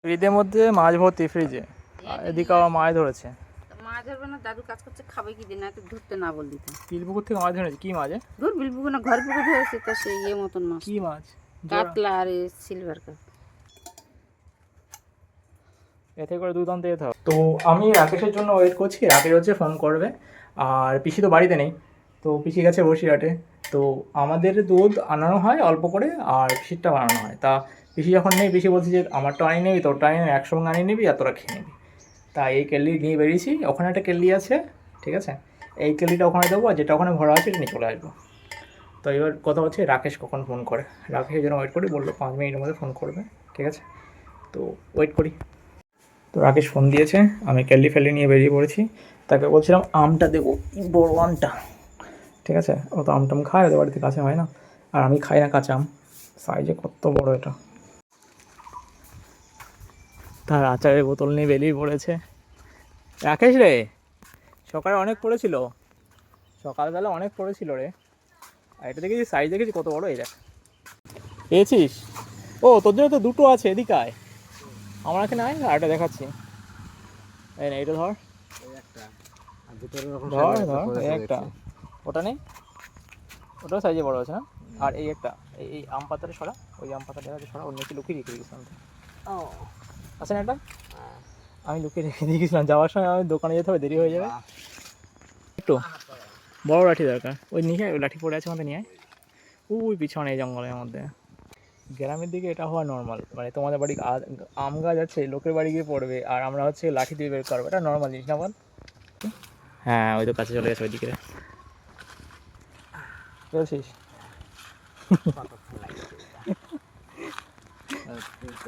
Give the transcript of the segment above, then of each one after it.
ফ্রিজের মধ্যে মাছ ভর্তি ফ্রিজে, এদিকে আবার মাছ ধরেছে। মাছ ধরবে না, দাদু কাজ করছে, খাবে কি দিন, একটু ধরতে না বললি তো। বিলপুকুর থেকে মাছ ধরেছে? কি মাছ? ধর বিলপুকুর না, ঘর পুকুর ধরেছে, তা সেই ইয়ে মতন মাছ। কি মাছ? কাতলা আর সিলভার কাপ। এতে করে দুধ যেতে হবে। তো আমি রাকেশের জন্য ওয়েট করছি, রাকেশ হচ্ছে ফোন করবে। আর পিসি তো বাড়িতে নেই, তো পিসি গেছে বসিরহাটে। তো আমাদের দুধ আনানো হয় অল্প করে, আর পিসিরটা বানানো হয়। তা পিসি যখন নেই, পিসি বলছে যে আমারটা আনিয়ে নিবি, তোরটা আনিয়ে একসঙ্গে আনিয়ে নিবি, আর তোরা খেয়ে নিবি। তা এই কেল্লি নিয়ে বেরিয়েছি, ওখানে একটা কেল্লি আছে, ঠিক আছে। এই কেল্লিটা ওখানে দেবো, আর যেটা ওখানে ভরা আছে এটা নিয়ে চলে আসবো। তো এবার কথা হচ্ছে রাকেশ কখন ফোন করে, রাকেশের জন্য ওয়েট করি, বললো 5 মিনিটের মধ্যে ফোন করবে, ঠিক আছে। তো ওয়েট করি। তো রাকেশ ফোন দিয়েছে, আমি ক্যালি ফেলি নিয়ে বেরিয়ে পড়েছি। তাকে বলছিলাম আমটা দেবো, বড় আমটা, ঠিক আছে। ও তো আমটাম খায়, ওদের বাড়িতে কাছে হয় না, আর আমি খাই না কাঁচা আম। সাইজে কত বড় এটা। তার আচারের বোতল নিয়ে বেরিয়ে পড়েছে। রাকেশ রে, সকালে অনেক পড়েছিল, সকালবেলা অনেক পড়েছিল রে। আর এটা দেখেছি, সাইজ দেখেছি কত বড়, এই দেখ। পেয়েছিস? ও তোর জন্য তো দুটো আছে, এদিকে আয়, আমার এখানে আয়, আর একটা দেখাচ্ছি। এই না, এটা ধর, ধর ধর, এই একটা, ওটা নেই, ওটাও সাইজে বড় আছে না। আর এই একটা, এই আম পাতাটা সরা, ওই আম পাতাটা সরা, ওর নিচে লুকিয়ে রেখে দিয়েছিলাম। ও আছে না এটা, আমি লুকিয়ে রেখে দিয়ে গেছিলাম। যাওয়ার সময় আমি দোকানে যেতে হবে, দেরি হয়ে যাবে একটু। বড় লাঠি দরকার, ওই নিয়ে ওই লাঠি পড়ে আছে আমাদের নিয়ে। ওই পিছনে এই জঙ্গলের মধ্যে। গ্রামের দিকে এটা হওয়া নর্মাল, মানে তোমাদের বাড়ি আম গাছ আছে, লোকের বাড়ি গিয়ে পড়বে, আর আমরা হচ্ছে লাঠি দিয়ে বের করবো, এটা নর্মাল জিনিস না বল? হ্যাঁ, ওই তো কাছে চলে গেছে ওইদিকে। বলছিস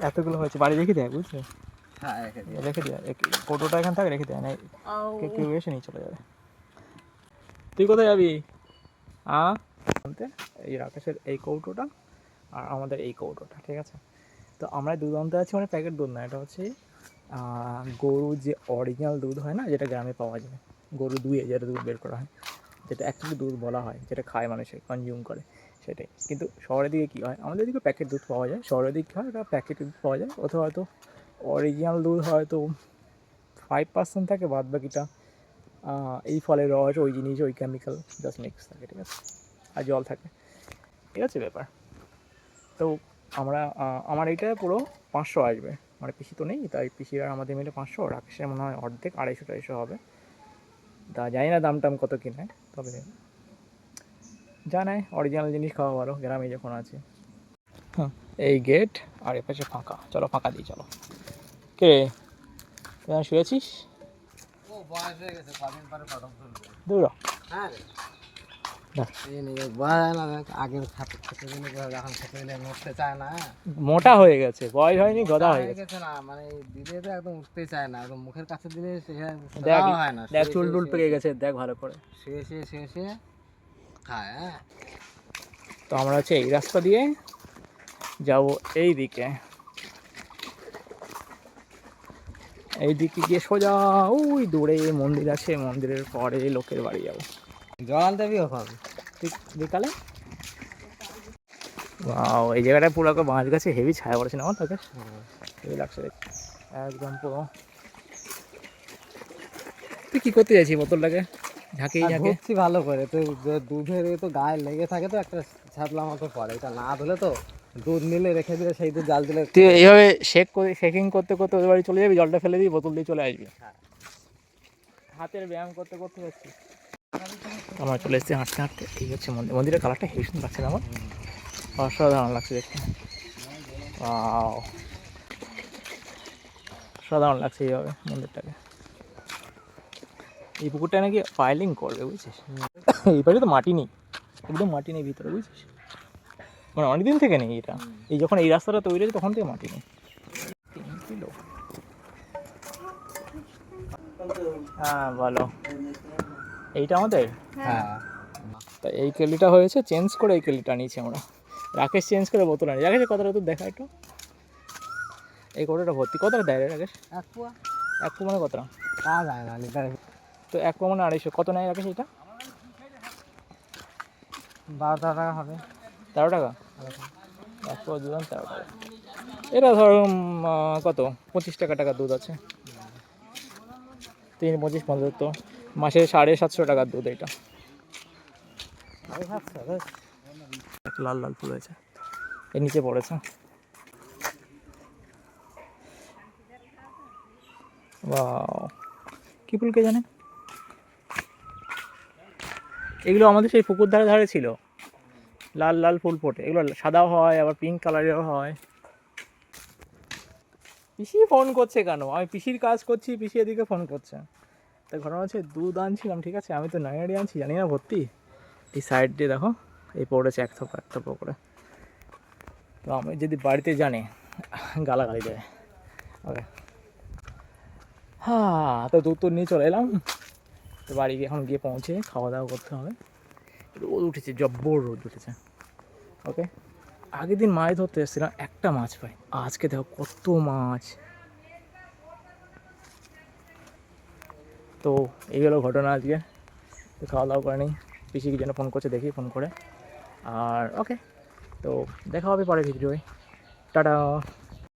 এতগুলো হয়েছে, বাড়ি রেখে দেয়, বুঝছো? রেখে দেয়, কৌটোটা এখান থেকে রেখে দেয় না, কেউ এসে নিয়ে চলে যাবে। তুই কোথায় যাবি? এই রাকেশের এই কৌটোটা আর আমাদের এই কৌটোটা, ঠিক আছে। তো আমরা দুধ আনতে আছি, মানে প্যাকেট দুধ না, এটা হচ্ছে গরু যে অরিজিনাল দুধ হয় না, যেটা গ্রামে পাওয়া যায়, গরু দুয়ে যেটা দুধ বের করা হয়, যেটা অ্যাকচুয়ালি দুধ বলা হয়, যেটা খায় মানুষে, কনজিউম করে, সেটাই। কিন্তু শহরের দিকে কী হয়, আমাদের দিকে প্যাকেট দুধ পাওয়া যায়, শহরের দিকে হয় এটা প্যাকেট দুধ পাওয়া যায়, অথবা হয়তো অরিজিনাল দুধ হয়তো 5% থাকে, বাদ বাকিটা এই ফলের রস, ওই জিনিস, ওই কেমিক্যাল জাস্ট মিক্স থাকে, ঠিক আছে, আর জল থাকে, ঠিক আছে ব্যাপার। তো আমরা আমার এইটা পুরো 500 আসবে, মানে পিসি তো নেই, তাই পিসি আর আমাদের মিলে 500, রাকেশের মনে হয় অর্ধেক 250-250 হবে। তা জানি না দাম টাম কত কিনে, তবে জানায় অরিজিনাল জিনিস খাওয়া ভালো, গ্রামে যখন আছে। হ্যাঁ, এই গেট, আর এ পাশে ফাঁকা, চলো ফাঁকা দিই, চলো। কে তুই শুয়েছিস? দূর মোটা হয়ে গেছে, বয়স হয়নি, গদা হয়ে গেছে না, মানে দিলে তো একদম উঠতে চায় না, একদম মুখের কাছে দিলে দেখ হয় না, দেখ চুল টুল পেকে গেছে, দেখ ভালো করে, শুয়ে খায়। হ্যাঁ, তো আমরা হচ্ছে এই রাস্তা দিয়ে যাবো, এই দিকে, এই দিকে গিয়ে সোজা ওই দূরে মন্দির আছে, মন্দিরের পরে লোকের বাড়ি যাবো। জল দেবি ওখানে ঠিক বিকালে। এই জায়গাটা পুরো বাঁশ গাছে হেভি ছায়া পড়েছে না আমার, তাকে হেভি লাগছে একদম পুরো। তুই কী করতে চাইছিস বোতলটাকে ঝাঁকি ভালো করে? তো দুধের তো গায়ে লেগে থাকে, তো একটা ছাতলা মতো পড়ে, এটা না ধুলে তো দুধ নিলে রেখে দিলে, সেই দুধ জাল দিলে তুই এইভাবে শেকিং করতে করতে ওদের বাড়ি চলে যাবি, জলটা ফেলে দিবি, বোতল দিয়ে চলে আসবি। হাতের ব্যায়াম করতে করতে যাচ্ছি। আমরা চলে এসেছি হাঁটতে হাঁটতে, এই হচ্ছে মন্দির। মন্দিরের কালারটা হেভি সুন্দর লাগছে না আমার, অসাধারণ লাগছে দেখতে, অসাধারণ লাগছে এইভাবে মন্দিরটাকে। এই পুকুরটা নাকি পাইলিং করবে, বুঝছিস? এই পাশে তো মাটি নেই, একদম মাটি নেই ভিতরে, বুঝছিস, মানে অনেকদিন থেকে নেই এটা। এই যখন এই রাস্তাটা তৈরি হয়েছে তখন থেকে মাটি নেই। হ্যাঁ বলো, এইটা আমাদের। হ্যাঁ, তা এই কেলিটা হয়েছে চেঞ্জ করে, এই কেলিটা নিয়েছি আমরা, রাকেশ চেঞ্জ করে বোতল আনি। রাকেশ কতটা তো দেখা একটু, এই কতটা ভর্তি, কতটা দেয় রে রাকেশ? 1 পোয়া। 1 পোয়া মানে কতটা তা যায় না লিটার, তো 1 পোয়া মানে 250, কত নেয় রাকেশ এটা? 12 টাকা হবে। 13 টাকা? 1 পোয়া দুধ 13 টাকা। এটা ধরো কত 25 টাকা দুধ আছে, 3 25 75, মাসে 750 টাকার দুধ এটা। একটা লাল লাল ফুল হয়েছে, এর নিচে পড়েছে। ওয়াও, কি ফুল কে জানে? এগুলো আমাদের সেই পুকুর ধারে ধারে ছিল, লাল লাল ফুল ফোটে, এগুলো সাদাও হয় আবার পিঙ্ক কালারেরও হয়। পিসি ফোন করছে কেন? আমি পিসির কাজ করছি, পিসি এদিকে ফোন করছে। তা ঘটনা হচ্ছে দুধ আনছিলাম, ঠিক আছে, আমি তো নাইয়ারি আনছি জানি না ভর্তি, এই সাইড দিয়ে দেখো এই পড়েছে এক থোপা করে। তো আমি যদি বাড়িতে জানি গালাগালি দেয়। ওকে, হ্যাঁ, তো দুধ তো নিয়ে চলে এলাম, তো বাড়ি গিয়ে এখন গিয়ে পৌঁছে খাওয়া দাওয়া করতে হবে। রোদ উঠেছে, জব্বর রোদ উঠেছে। ওকে, আগের দিন মাছ ধরতে এসেছিলাম, একটা মাছ পাই, আজকে দেখো কত মাছ। তো এই হলো ঘটনা আজকে। তো খাওয়া দাওয়া করে নিই, পিসি কি জন্য ফোন করছে দেখি, ফোন করে। আর ওকে, তো দেখা হবে পরে ভিডিওয়। টাটা।